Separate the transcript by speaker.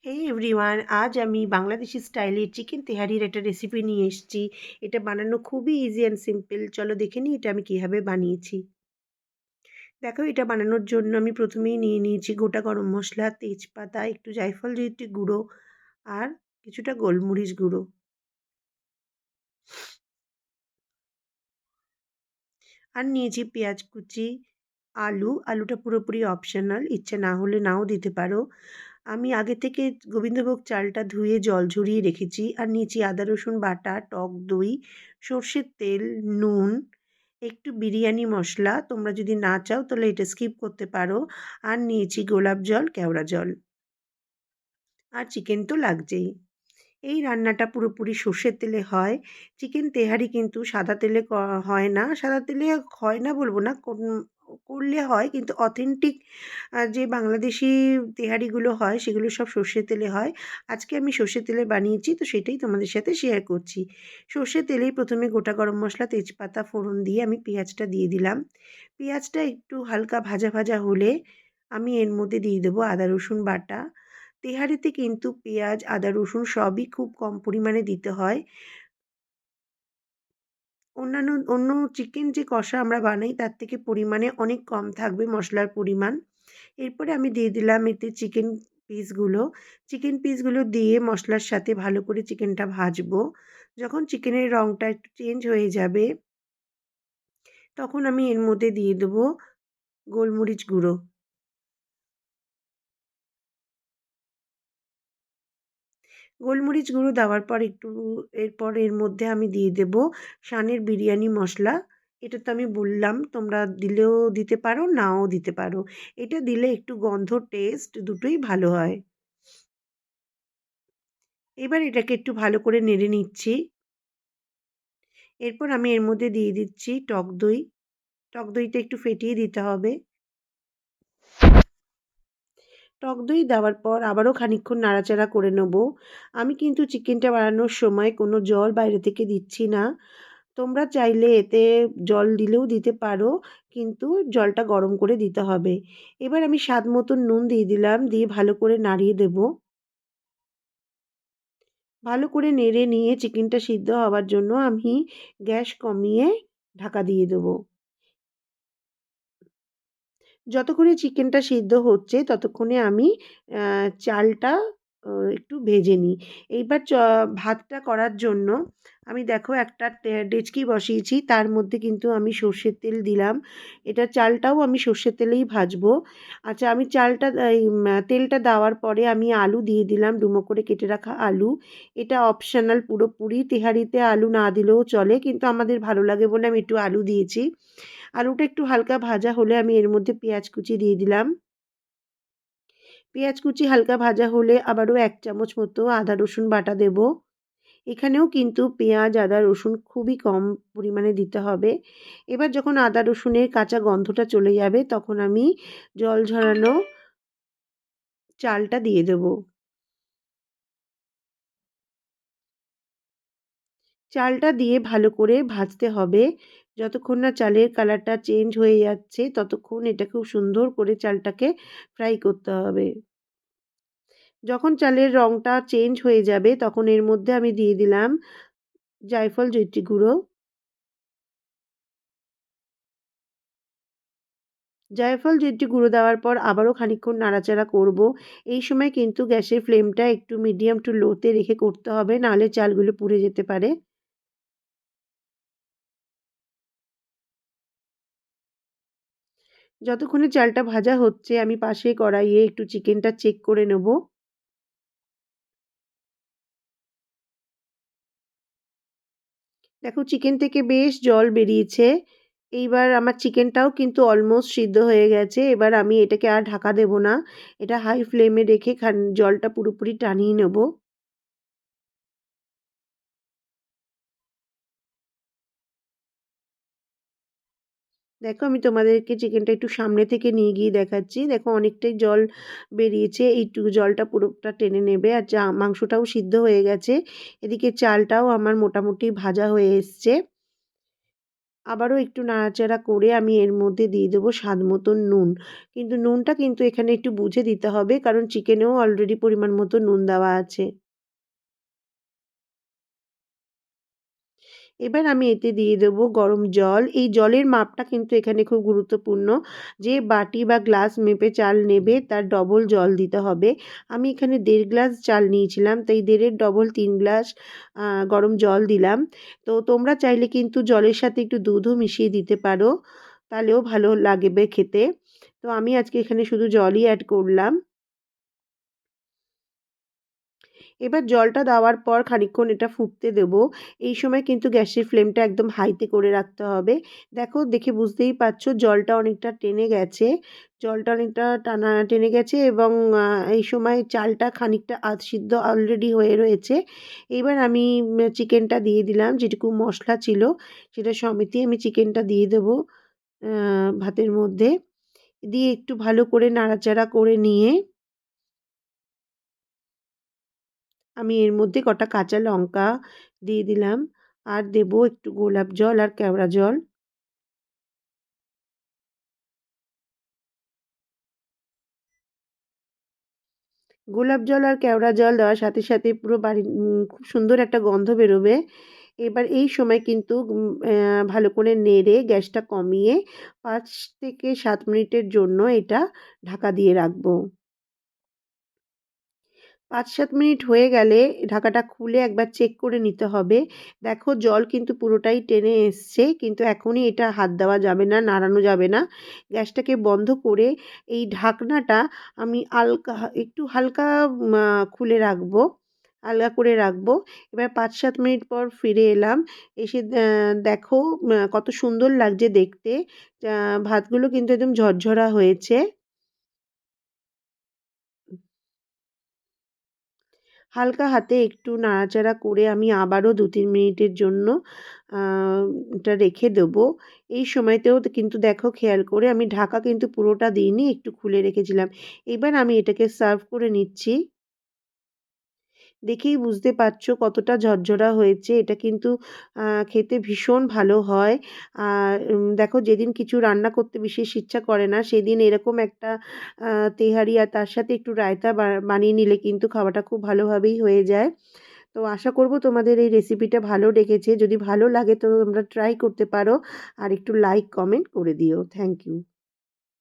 Speaker 1: হেই everyone, আজ আমি বাংলাদেশি স্টাইলে চিকেন তেহারির একটা রেসিপি নিয়ে এসেছি। এটা বানানো খুবই ইজি অ্যান্ড সিম্পল। চলো দেখে নিই এটা আমি কীভাবে বানিয়েছি। দেখো, এটা বানানোর জন্য আমি প্রথমেই নিয়ে নিয়েছি গোটা গরম মশলা, তেজপাতা, একটু জায়ফল জয়িত্রী গুঁড়ো আর কিছুটা গোলমরিচ গুঁড়ো। আর নিয়েছি পেঁয়াজ কুচি, আলুটা পুরোপুরি অপশনাল, ইচ্ছে না হলে নাও দিতে পারো। আমি আগে থেকে গোবিন্দভোগ চালটা ধুয়ে জল ঝরিয়ে রেখেছি। আর নিয়েছি আদা রসুন বাটা, টক দই, সর্ষের তেল, নুন, একটু বিরিয়ানি মশলা। তোমরা যদি না চাও তাহলে এটা স্কিপ করতে পারো। আর নিয়েছি গোলাপ জল, কেওড়া জল, আর চিকেন তো লাগছেই। এই রান্নাটা পুরোপুরি সর্ষের তেলে হয়। চিকেন তেহারি কিন্তু সাদা তেলে হয় না। সাদা তেলে হয় না বলবো না, করলে হয়, কিন্তু অথেন্টিক যে বাংলাদেশি তেহারিগুলো হয় সেগুলো সব সর্ষের তেলে হয়। আজকে আমি সর্ষের তেলে বানিয়েছি, তো সেটাই তোমাদের সাথে শেয়ার করছি। সর্ষের তেলেই প্রথমে গোটা গরম মশলা, তেজপাতা ফোড়ন দিয়ে আমি পেঁয়াজটা দিয়ে দিলাম। পেঁয়াজটা একটু হালকা ভাজা ভাজা হলে আমি এর মধ্যে দিয়ে দেবো আদা রসুন বাটা। তেহারিতে কিন্তু পেঁয়াজ, আদা, রসুন সবই খুব কম পরিমাণে দিতে হয়। অন্য চিকেন যে কষা আমরা বানাই তার থেকে পরিমাণে অনেক কম থাকবে মশলার পরিমাণ। এরপরে আমি দিয়ে দিলাম এতে পিসগুলো। চিকেন পিসগুলো দিয়ে মশলার সাথে ভালো করে চিকেনটা ভাজবো। যখন চিকেনের রঙটা একটু চেঞ্জ হয়ে যাবে, তখন আমি এর মধ্যে দিয়ে দেবো গোলমরিচ গুঁড়ো। গোলমরিচ গুঁড়ো দেওয়ার পর এরপর এর মধ্যে আমি দিয়ে দেব শানের বিরিয়ানি মশলা। এটা তো আমি বললাম, তোমরা দিলেও দিতে পারো, নাও দিতে পারো। এটা দিলে একটু গন্ধ, টেস্ট দুটোই ভালো হয়। এবার এটাকে একটু ভালো করে নেড়ে নিচ্ছি। এরপর আমি এর মধ্যে দিয়ে দিচ্ছি টক দই। টক দইটা একটু ফেটিয়ে দিতে হবে। টক দই দেওয়ার পর আবারও খানিকক্ষণ নাড়াচাড়া করে নেব। আমি কিন্তু চিকেনটা বানানোর সময় কোনো জল বাইরে থেকে দিচ্ছি না। তোমরা চাইলে এতে জল দিলেও দিতে পারো, কিন্তু জলটা গরম করে দিতে হবে। এবার আমি স্বাদ মতন নুন দিয়ে দিলাম, দিয়ে ভালো করে নাড়িয়ে দেব। ভালো করে নেড়ে নিয়ে চিকেনটা সিদ্ধ হওয়ার জন্য আমি গ্যাস কমিয়ে ঢাকা দিয়ে দেবো। যতক্ষণে চিকেনটা সিদ্ধ হচ্ছে ততক্ষণে আমি চালটা একটু ভেজে নিই। এইবার ভাতটা করার জন্য আমি দেখো একটা ডেচকি বসিয়েছি, তার মধ্যে কিন্তু আমি সর্ষের তেল দিলাম। এটা চালটাও আমি সর্ষের তেলেই ভাজবো। আচ্ছা, আমি তেলটা দেওয়ার পরে আমি আলু দিয়ে দিলাম, ডুমো করে কেটে রাখা আলু। এটা অপশনাল পুরোপুরি, তেহারিতে আলু না দিলেও চলে, কিন্তু আমাদের ভালো লাগে বলে আমি একটু আলু দিয়েছি। আলুটা একটু হালকা ভাজা হলে আমি এর মধ্যে পেঁয়াজ কুচি দিয়ে দিলাম। পেঁয়াজ কুচি হালকা ভাজা হলে আবারও ১ চামচ মতো আদা রসুন বাটা দেব। এখানেও কিন্তু পেঁয়াজ, আদা, রসুন খুবই কম পরিমাণে দিতে হবে। এবার যখন আদা রসুনের কাঁচা গন্ধটা চলে যাবে তখন আমি জল ঝরানো চালটা দিয়ে দেব। চালটা দিয়ে ভালো করে ভাজতে হবে। যতক্ষণ না চালের কালারটা চেঞ্জ হয়ে যাচ্ছে ততক্ষণ এটা খুব সুন্দর করে চালটাকে ফ্রাই করতে হবে। যখন চালের রঙটা চেঞ্জ হয়ে যাবে তখন এর মধ্যে আমি দিয়ে দিলাম জায়ফল জয়িত্রী গুঁড়ো। জায়ফল জয়িত্রী গুঁড়ো দেওয়ার পর আবারও খানিকক্ষণ নাড়াচাড়া করব। এই সময় কিন্তু গ্যাসের ফ্লেমটা একটু মিডিয়াম টু লোতে রেখে করতে হবে, নাহলে চালগুলো পুড়ে যেতে পারে। যতক্ষণে চালটা ভাজা হচ্ছে আমি পাশে কড়াইয়ে একটু চিকেনটা চেক করে নেব। দেখো, চিকেন থেকে বেশ জল বেরিয়েছে। এইবার আমার চিকেনটাও কিন্তু অলমোস্ট সিদ্ধ হয়ে গেছে। এবার আমি এটাকে আর ঢাকা দেব না। এটা হাই ফ্লেমে রেখে জলটা পুরোপুরি টানিয়ে নেব। দেখো, আমি তোমাদেরকে চিকেনটা একটু সামনে থেকে নিয়ে গিয়ে দেখাচ্ছি। দেখো, অনেকটাই জল বেরিয়েছে। এইটুকু জলটা পুরোটা টেনে নেবে। আর মাংসটাও সিদ্ধ হয়ে গেছে। এদিকে চালটাও আমার মোটামুটি ভাজা হয়ে এসছে। আবারও একটু নাড়াচাড়া করে আমি এর মধ্যে দিয়ে দেবো স্বাদ মতন নুন। কিন্তু নুনটা কিন্তু এখানে একটু বুঝে দিতে হবে, কারণ চিকেনেও অলরেডি পরিমাণ মতো নুন দেওয়া আছে। এবার আমি এতে দিয়ে দেবো গরম জল। এই জলের মাপটা কিন্তু এখানে খুব গুরুত্বপূর্ণ। যে বাটি বা গ্লাস মেপে চাল নেবে তার ডবল জল দিতে হবে। আমি এখানে ১.৫ গ্লাস চাল নিয়েছিলাম, তাই ১.৫ এর ডবল ৩ গ্লাস গরম জল দিলাম। তো তোমরা চাইলে কিন্তু জলের সাথে একটু দুধও মিশিয়ে দিতে পারো, তাহলেও ভালো লাগবে খেতে। তো আমি আজকে এখানে শুধু জলই অ্যাড করলাম। এবার জলটা দেওয়ার পর খানিকক্ষণ এটা ফুটতে দেবো। এই সময় কিন্তু গ্যাসের ফ্লেমটা একদম হাইতে করে রাখতে হবে। দেখো, দেখে বুঝতেই পারছো জলটা অনেকটা টেনে গেছে। জলটা অনেকটা টানা টেনে গেছে এবং এই সময় চালটা খানিকটা আধ সিদ্ধ অলরেডি হয়ে রয়েছে। এবার আমি চিকেনটা দিয়ে দিলাম, যেটুকু মশলা ছিল সেটা সমেতই আমি চিকেনটা দিয়ে দেবো ভাতের মধ্যে। দিয়ে একটু ভালো করে নাড়াচাড়া করে নিয়ে আমি এর মধ্যে কটা কাঁচা লঙ্কা দিয়ে দিলাম, আর দেবো একটু গোলাপ জল আর কেওড়া জল। গোলাপ জল আর কেওড়া জল দেওয়ার সাথে সাথে পুরো বাড়ি খুব সুন্দর একটা গন্ধ বেরোবে। এবার এই সময় কিন্তু ভালো করে নেড়ে গ্যাসটা কমিয়ে ৫ থেকে ৭ মিনিটের জন্য এটা ঢাকা দিয়ে রাখবো। ৫-৭ মিনিট হয়ে গেলে ঢাকাটা খুলে একবার চেক করে নিতে হবে। দেখো, জল কিন্তু পুরোটাই টেনে এসছে, কিন্তু এখনই এটা হাত দেওয়া যাবে না, নাড়ানো যাবে না। গ্যাসটাকে বন্ধ করে এই ঢাকনাটা আমি একটু হালকা খুলে রাখবো, আলগা করে রাখবো। এবার ৫-৭ মিনিট পর ফিরে এলাম। এসে দেখো কত সুন্দর লাগছে দেখতে। ভাতগুলো কিন্তু একদম ঝরঝরা হয়েছে। হালকা হাতে একটু নাড়াচাড়া করে আমি আবারও ২-৩ মিনিটের জন্য আ এটা রেখে দেবো। এই সময়তেও কিন্তু দেখো, খেয়াল করে আমি ঢাকা কিন্তু পুরোটা দিইনি, একটু খুলে রেখেছিলাম। এবার আমি এটাকে সার্ভ করে নিচ্ছি। দেখেই বুঝতে পারছো কতটা ঝরঝরা হয়েছে। এটা কিন্তু খেতে ভীষণ ভালো হয়। আর দেখো, যেদিন কিছু রান্না করতে বিশেষ ইচ্ছা করে না, সেদিন এরকম একটা আ তেহারি আর তার সাথে একটু রায়তা বানিয়ে নিলে কিন্তু খাওয়াটা খুব ভালোভাবেই হয়ে যায়। তো আশা করব তোমাদের এই রেসিপিটা ভালো লেগেছে। যদি ভালো লাগে তো তোমরা ট্রাই করতে পারো। আর একটু লাইক, কমেন্ট করে দিও। Thank you.